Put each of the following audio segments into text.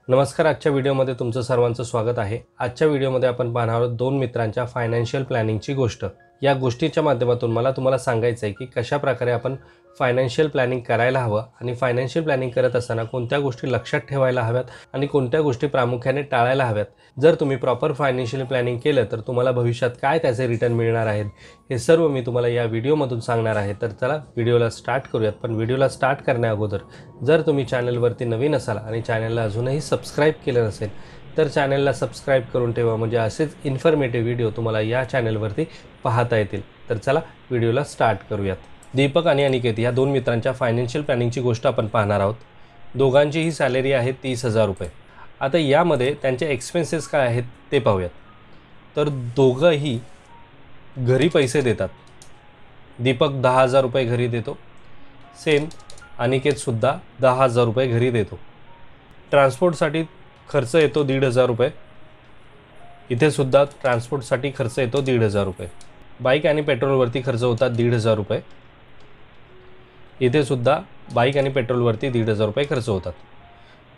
नमस्कार. आजच्या व्हिडिओमध्ये तुमचं सर्वांचं स्वागत आहे. आजच्या व्हिडिओमध्ये आपण पाहणार आहोत दोन मित्रांच्या फायनान्शियल प्लॅनिंगची गोष्ट. या गोष्टीच्या माध्यमातून मला तुम्हाला सांगायचं आहे की कशाप्रकारे आपण फायनान्शियल प्लॅनिंग करायला हवं आणि फायनान्शियल प्लॅनिंग करत असताना कोणत्या गोष्टी लक्षात ठेवायला हव्यात आणि कोणत्या गोष्टी प्रामुख्याने टाळायला हव्यात. जर तुम्ही प्रॉपर फायनान्शियल प्लॅनिंग केलं तर तुम्हाला भविष्यात काय त्याचे रिटर्न मिळणार आहेत हे सर्व मी तुम्हाला या व्हिडिओमधून सांगणार आहे. तर चला व्हिडिओला स्टार्ट करूयात. पण व्हिडिओला स्टार्ट करण्याअगोदर जर तुम्ही चॅनलवरती नवीन असाल आणि चॅनलला अजूनही सबस्क्राईब केलं नसेल तर चॅनलला सबस्क्राईब करून ठेवा, म्हणजे असेच इन्फॉर्मेटिव्ह व्हिडिओ तुम्हाला या चॅनलवरती पाहता येतील. तर चला व्हिडिओला स्टार्ट करूयात. दीपक आणि अनिकेत या दोन मित्रांच्या फायनान्शियल प्लॅनिंगची गोष्ट आपण पाहणार आहोत. दोघांचीही सॅलरी आहे 30,000 रुपये. आता यामध्ये त्यांचे एक्सपेन्सेस काय आहेत ते पाहूयात. तर दोघंही घरी पैसे देतात. दीपक 10,000 रुपये घरी देतो. सेम अनिकेतसुद्धा 10,000 रुपये घरी देतो. ट्रान्सपोर्टसाठी खर्च येतो 1,500 रुपये. इथे सुद्धा ट्रान्सपोर्टसाठी खर्च येतो 1,500 रुपये. बाईक आणि पेट्रोलवरती खर्च होतात 1,500 रुपये. इथे सुद्धा बाईक आणि पेट्रोलवरती 1,500 रुपये खर्च होतात.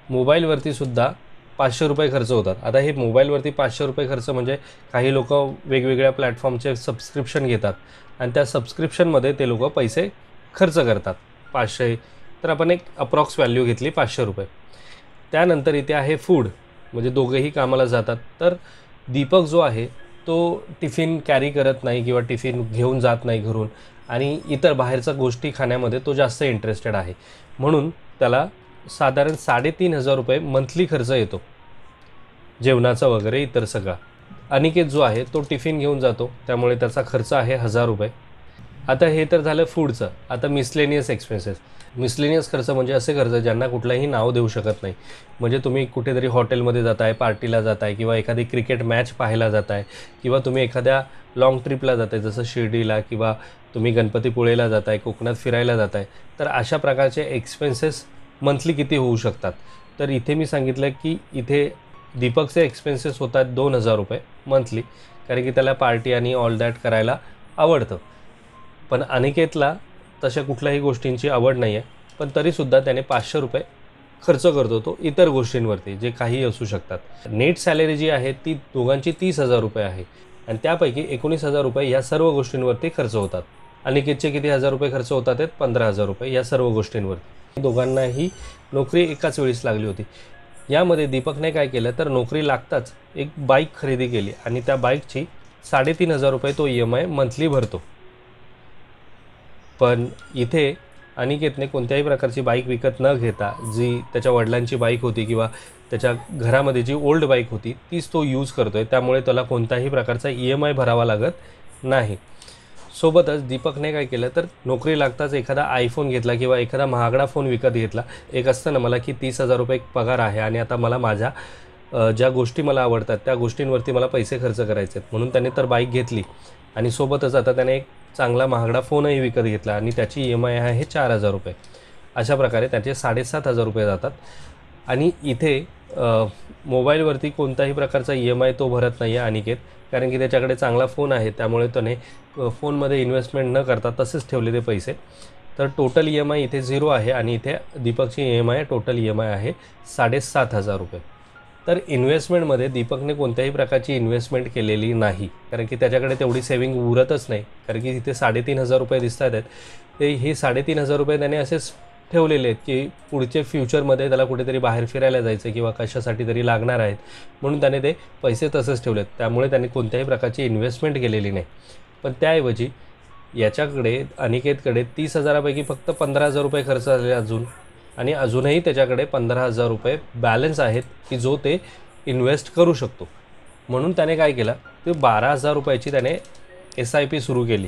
मोबाईलवरती सुद्धा 500 रुपये खर्च होतात. आता हे मोबाईलवरती 500 रुपये खर्च म्हणजे काही लोक वेगवेगळ्या प्लॅटफॉर्मचे सबस्क्रिप्शन घेतात आणि त्या सबस्क्रिप्शनमध्ये ते लोक पैसे खर्च करतात 500. तर आपण एक अप्रॉक्स व्हॅल्यू घेतली 500 रुपये. त्यानंतर इथे आहे फूड, म्हणजे दोघंही कामाला जातात. तर दीपक जो आहे तो टिफिन कॅरी करत नाही किंवा टिफिन घेऊन जात नाही घरून आणि इतर बाहेरच्या गोष्टी खाण्यामध्ये तो जास्त इंटरेस्टेड आहे. म्हणून त्याला साधारण 3,500 रुपये मंथली खर्च येतो, जेवणाचा वगैरे इतर सगळा. अनिकेत जो आहे तो टिफिन घेऊन जातो, त्यामुळे त्याचा खर्च आहे 1,000 रुपये. आता हे तर झालं फूडचं. आता मिसलेनियस एक्सपेन्सेस. मिसलेनियस खर्च म्हणजे असे खर्च ज्यांना कुठलंही नाव देऊ शकत नाही. म्हणजे तुम्ही कुठेतरी हॉटेलमध्ये जाताय, पार्टीला जाताय किंवा एखादी क्रिकेट मॅच पाहायला जाताय किंवा तुम्ही एखाद्या लाँग ट्रिपला जाताय जसं शिर्डीला किंवा तुम्ही गणपतीपुळेला जाताय, कोकणात फिरायला जाताय. तर अशा प्रकारचे एक्सपेन्सेस मंथली किती होऊ शकतात. तर इथे मी सांगितलं की इथे दीपकचे एक्सपेन्सेस होतात 2,000 रुपये मंथली, कारण की त्याला पार्टी आणि ऑल दॅट करायला आवडतं. पण अनिकेतला तशा कुठल्याही गोष्टींची आवड नाही आहे, पण तरीसुद्धा त्याने 500 रुपये खर्च करतो तो इतर गोष्टींवरती, जे काही असू शकतात. नेट सॅलरी जी आहे ती दोघांची 30,000 रुपये आहे आणि त्यापैकी 19,000 रुपये या सर्व गोष्टींवरती खर्च होतात. अनिकेतचे किती हजार रुपये खर्च होतात आहेत? 15,000 रुपये या सर्व गोष्टींवरती. दोघांनाही नोकरी एकाच वेळेस लागली होती. यामध्ये दीपकने काय केलं तर नोकरी लागताच एक बाईक खरेदी केली आणि त्या बाईकची 3,500 रुपये तो EMI मंथली भरतो. पण इथे अनिकेतने कोणत्याही प्रकारची बाईक विकत न घेता जी त्याच्या वडिलांची बाईक होती किंवा त्याच्या घरामध्ये जी ओल्ड बाईक होती तीच तो यूज करतो आहे, त्यामुळे त्याला कोणत्याही प्रकारचा EMI भरावा लागत नाही. सोबतच दीपकने काय केलं तर नोकरी लागताच एखादा आयफोन घेतला किंवा एखादा महागडा फोन विकत घेतला. एक असतं ना, मला की 30,000 रुपये पगार आहे आणि आता मला माझ्या ज्या गोष्टी मला आवडतात त्या गोष्टींवरती मला पैसे खर्च करायचे आहेत, म्हणून त्याने तर बाईक घेतली आणि सोबतच आता त्याने एक चांगला महागडा फोनही विकत घेतला आणि त्याची EMI आहे 4,000 रुपये. अशा प्रकारे त्याचे 7,500 रुपये जातात. आणि इथे मोबाईलवरती कोणत्याही प्रकारचा EMI तो भरत नाही आहे अनिकेत, कारण की त्याच्याकडे चांगला फोन आहे, त्यामुळे त्याने फोनमध्ये इन्व्हेस्टमेंट न करता तसेच ठेवले ते पैसे. तर टोटल EMI इथे 0 आहे आणि इथे दीपकची टोटल EMI आहे 7,500 रुपये. तर इन्व्हेस्टमेंटमध्ये दीपकने कोणत्याही प्रकारची इन्व्हेस्टमेंट केलेली नाही, कारण की त्याच्याकडे तेवढी सेविंग उरतच नाही. कारण की इथे 3,500 रुपये दिसतात आहेत, ते हे 3,500 रुपये त्याने असेच ठेवलेले आहेत की पुढचे फ्युचरमध्ये त्याला कुठेतरी बाहेर फिरायला जायचं किंवा कशासाठी तरी लागणार आहेत, म्हणून त्याने ते पैसे तसंच ठेवलेत. त्यामुळे त्याने कोणत्याही प्रकारची इन्व्हेस्टमेंट केलेली नाही. पण त्याऐवजी याच्याकडे अनिकेतकडे 30,000 पैकी फक्त 15,000 रुपये खर्च झाले आणि अजूनही त्याच्याकडे 15,000 रुपये बॅलन्स आहेत की जो ते इन्व्हेस्ट करू शकतो. म्हणून त्याने काय केलं, ते 12,000 रुपयाची त्याने SIP सुरू केली,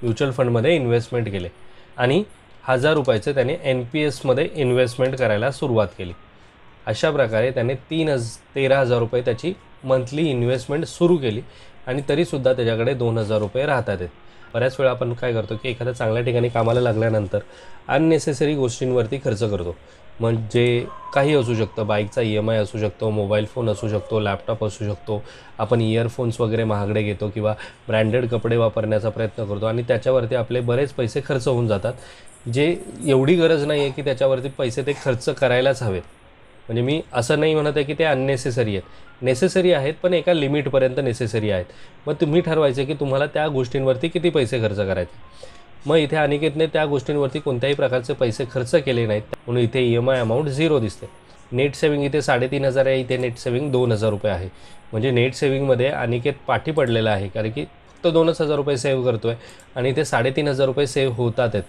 म्युच्युअल फंडमध्ये इन्व्हेस्टमेंट केले आणि 1,000 रुपयाचे त्याने NPSमध्ये इन्व्हेस्टमेंट करायला सुरुवात केली. अशा प्रकारे त्याने 13,000 रुपये त्याची मंथली इन्व्हेस्टमेंट सुरू केली आणि तरीसुद्धा त्याच्याकडे 2,000 रुपये राहतात आहेत. बऱ्याच वेळा आपण काय करतो की एखाद्या चांगल्या ठिकाणी कामाला लागल्यानंतर अननेसेसरी गोष्टींवरती खर्च करतो. म्हणजे काही असू शकतं, बाईकचा EMI असू शकतो, मोबाईल फोन असू शकतो, लॅपटॉप असू शकतो, आपण इयरफोन्स वगैरे महागडे घेतो किंवा ब्रँडेड कपडे वापरण्याचा प्रयत्न करतो आणि त्याच्यावरती आपले बरेच पैसे खर्च होऊन जातात, जे एवढी गरज नाही आहे की त्याच्यावरती पैसे ते खर्च करायलाच हवेत. म्हणजे मी असं नाही म्हणत आहे की ते अननेसेसरी आहेत, नेसेसरी आहेत पण एका लिमिटपर्यंत नेसेसरी आहेत. मग तुम्ही ठरवायचं की तुम्हाला त्या गोष्टींवरती किती पैसे खर्च करायचे. मग इथे अनिकेतने त्या गोष्टींवरती कोणत्याही प्रकारचे पैसे खर्च केले नाहीत, म्हणून इथे EMI अमाऊंट 0 दिसते. नेट सेविंग इथे 3,500 आहे, इथे नेट सेविंग 2,000 रुपये आहे. म्हणजे नेट सेविंगमध्ये अनिकेत पाठी पडलेला आहे, कारण की फक्त 2,000 रुपये सेव्ह करतो आहे आणि इथे 3,500 रुपये सेव्ह होतात आहेत.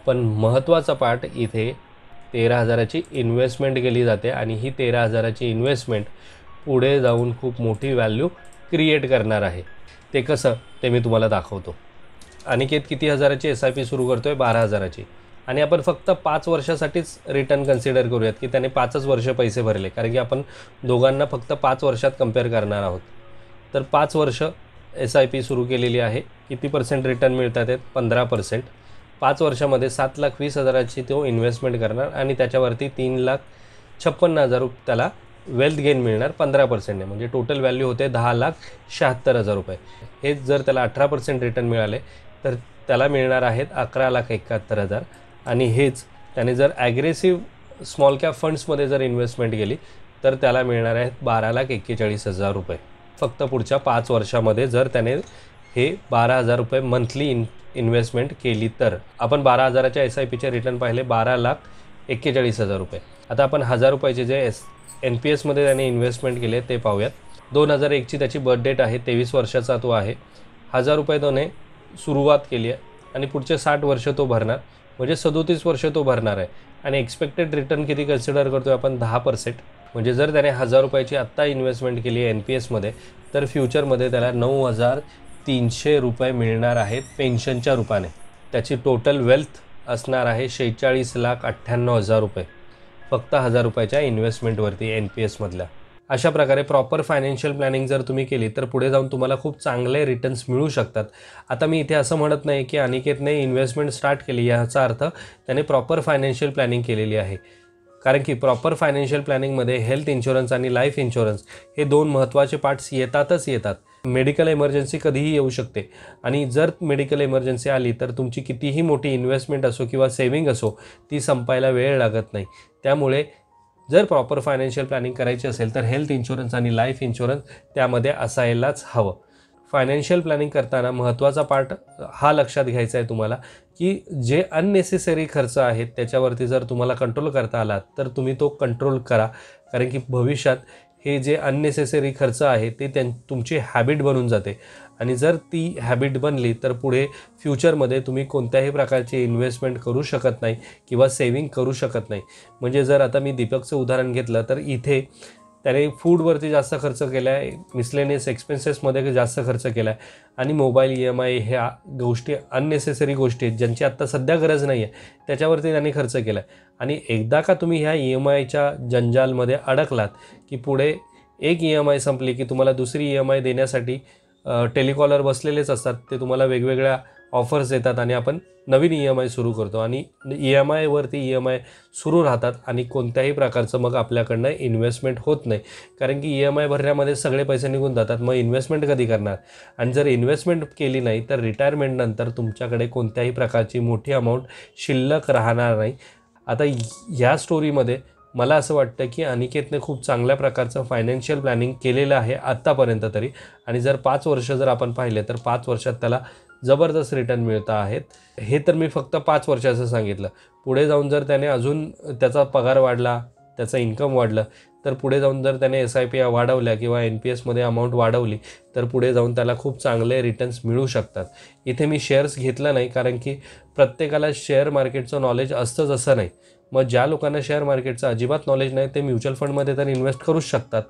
पण महत्त्वाचा पार्ट इथे 13,000ची इन्व्हेस्टमेंट केली जाते आणि ही 13,000ची इन्व्हेस्टमेंट पुढे जाऊन खूप मोठी व्हॅल्यू क्रिएट करणार आहे. ते कसं ते मी तुम्हाला दाखवतो. अनिकेत किती हजाराची SIP सुरू करतो आहे? 12,000ची. आणि आपण फक्त 5 वर्षासाठीच रिटर्न कन्सिडर करूयात की त्याने 5च वर्ष पैसे भरले, कारण की आपण दोघांना फक्त 5 वर्षात कंपेअर करणार आहोत. तर 5 वर्ष SIP सुरू केलेली आहे. किती % रिटर्न मिळतात आहेत? 15%. 5 वर्षामध्ये 7,20,000ची तो इन्व्हेस्टमेंट करणार आणि त्याच्यावरती 3,56,000 त्याला वेल्थ गेन मिळणार 15%ने. म्हणजे टोटल व्हॅल्यू होते 10,76,000 रुपये. हेच जर त्याला 18% रिटर्न मिळाले तर त्याला मिळणार आहेत 11,71,000. आणि हेच त्याने जर ॲग्रेसिव्ह स्मॉल कॅप फंड्समध्ये जर इन्व्हेस्टमेंट केली तर त्याला मिळणार आहेत 12,41,000 रुपये. फक्त पुढच्या 5 वर्षामध्ये जर त्याने हे 12,000 रुपये मंथली इन्व्हेस्टमेंट केली तर. आपण 12,000च्या SIPचे रिटर्न पाहिले 12,41,000 रुपये. आता आपण 1,000 रुपयाचे जे NPSमध्ये त्याने इन्व्हेस्टमेंट केले ते पाहूयात. 2001ची त्याची बर्थ डेट आहे, 23 वर्षाचा तो आहे. 1,000 रुपये त्याने सुरुवात केली आहे आणि पुढचे 60 वर्ष तो भरणार, म्हणजे 37 वर्ष तो भरणार आहे. आणि एक्सपेक्टेड रिटर्न किती कन्सिडर करतो आहे आपण? 10%. म्हणजे जर त्याने 1,000 रुपयाची आत्ता इन्व्हेस्टमेंट केली आहे NPSमध्ये तर फ्युचरमध्ये त्याला 9,300 रुपये मिळणार आहेत पेन्शनच्या रूपाने. त्याची टोटल वेल्थ असणार आहे 46,98,000 रुपये फक्त 1,000 रुपयाच्या इन्व्हेस्टमेंटवरती NPSमधल्या. अशा प्रकारे प्रॉपर फायनान्शियल प्लॅनिंग जर तुम्ही केली तर पुढे जाऊन तुम्हाला खूप चांगले रिटर्न्स मिळू शकतात. आता मी इथे असं म्हणत नाही की अनिकेतने इन्व्हेस्टमेंट स्टार्ट केली, याचा अर्थ त्याने प्रॉपर फायनान्शियल प्लॅनिंग केलेली आहे. कारण की प्रॉपर फायनान्शियल प्लॅनिंगमध्ये हेल्थ इन्शुरन्स आणि लाईफ इन्शुरन्स हे 2 महत्त्वाचे पार्ट्स येतात. मेडिकल इमर्जन्सी कधीही येऊ शकते आणि जर मेडिकल इमर्जन्सी आली तर तुमची कितीही मोठी इन्व्हेस्टमेंट असो किंवा सेव्हिंग असो ती संपायला वेळ लागत नाही. त्यामुळे जर प्रॉपर फायनान्शियल प्लॅनिंग करायची असेल तर हेल्थ इन्शुरन्स आणि लाईफ इन्शुरन्स त्यामध्ये असायलाच हवं. फायनान्शियल प्लॅनिंग करताना महत्त्वाचा पार्ट हा लक्षात घ्यायचा आहे तुम्हाला की जे अननेसेसरी खर्च आहेत त्याच्यावरती जर तुम्हाला कंट्रोल करता आला तर तुम्ही तो कंट्रोल करा. कारण की भविष्यात हे जे अननेसेसरी खर्च आहे ते तुमची हॅबिट बनून जाते आणि जर ती हॅबिट बनली तर पुढे फ्युचरमध्ये तुम्ही कोणत्याही प्रकारची इन्व्हेस्टमेंट करू शकत नाही किंवा सेव्हिंग करू शकत नाही. म्हणजे जर आता मी दीपकचं उदाहरण घेतलं तर इथे त्याने फूडवरती जास्त खर्च केला आहे, मिसलेनियस एक्सपेन्सेसमध्ये जास्त खर्च केला आहे आणि मोबाईल EMI ह्या गोष्टी अननेसेसरी गोष्टी आहेत ज्यांची आत्ता सध्या गरज नाही आहे त्याच्यावरती त्यांनी खर्च केला आहे. आणि एकदा का तुम्ही ह्या EMIच्या जंजालमध्ये अडकलात की पुढे एक EMI संपली की तुम्हाला दुसरी EMI देण्यासाठी टेलिकॉलर बसलेलेच असतात. ते तुम्हाला वेगवेगळ्या ऑफर्स देतात आणि आपण नवीन EMI सुरू करतो आणि EMIवरती EMI सुरू राहतात आणि कोणत्याही प्रकारचं मग आपल्याकडनं इन्व्हेस्टमेंट होत नाही. कारण की EMI भरण्यामध्ये सगळे पैसे निघून जातात. मग इन्व्हेस्टमेंट कधी करणार? आणि जर इन्व्हेस्टमेंट केली नाही तर रिटायरमेंटनंतर तुमच्याकडे कोणत्याही प्रकारची मोठी अमाऊंट शिल्लक राहणार नाही. आता ह्या स्टोरीमध्ये मला असं वाटतं की अनिकेतने खूप चांगल्या प्रकारचं फायनान्शियल प्लॅनिंग केलेलं आहे आत्तापर्यंत तरी. आणि जर 5 वर्ष जर आपण पाहिले तर 5 वर्षात त्याला जबरदस्त रिटर्न मिळत आहेत. हे तर मी फक्त 5 वर्षाचं सांगितलं. पुढे जाऊन जर त्याने अजून त्याचा पगार वाढला, त्याचं इन्कम वाढलं तर पुढे जाऊन जर त्याने SIP वाढवल्या किंवा NPSमध्ये अमाऊंट वाढवली तर पुढे जाऊन त्याला खूप चांगले रिटर्न्स मिळू शकतात. इथे मी शेअर्स घेतलं नाही कारण की प्रत्येकाला शेअर मार्केटचं नॉलेज असतंच असं नाही. मग ज्या लोकांना शेअर मार्केटचं अजिबात नॉलेज नाही ते म्युच्युअल फंडमध्ये तर इन्व्हेस्ट करूच शकतात.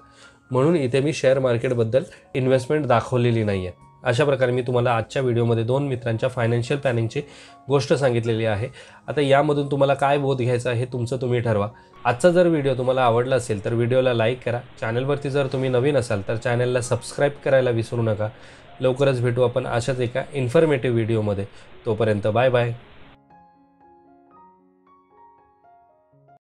म्हणून इथे मी शेअर मार्केटबद्दल इन्व्हेस्टमेंट दाखवलेली नाही आहे. अशा प्रकारे मी तुम्हाला आजच्या व्हिडिओमध्ये 2 मित्रांच्या फायनान्शियल प्लॅनिंगची गोष्ट सांगितलेली आहे. आता यामधून तुम्हाला काय बोध घ्यायचा हे तुमचं तुम्ही ठरवा. आजचा जर व्हिडिओ तुम्हाला आवडला असेल तर व्हिडिओला लाईक करा. चॅनलवरती जर तुम्ही नवीन असाल तर चॅनलला सबस्क्राईब करायला विसरू नका. लवकरच भेटू आपण अशाच एका इन्फॉर्मेटिव्ह व्हिडिओमध्ये. तोपर्यंत बाय बाय.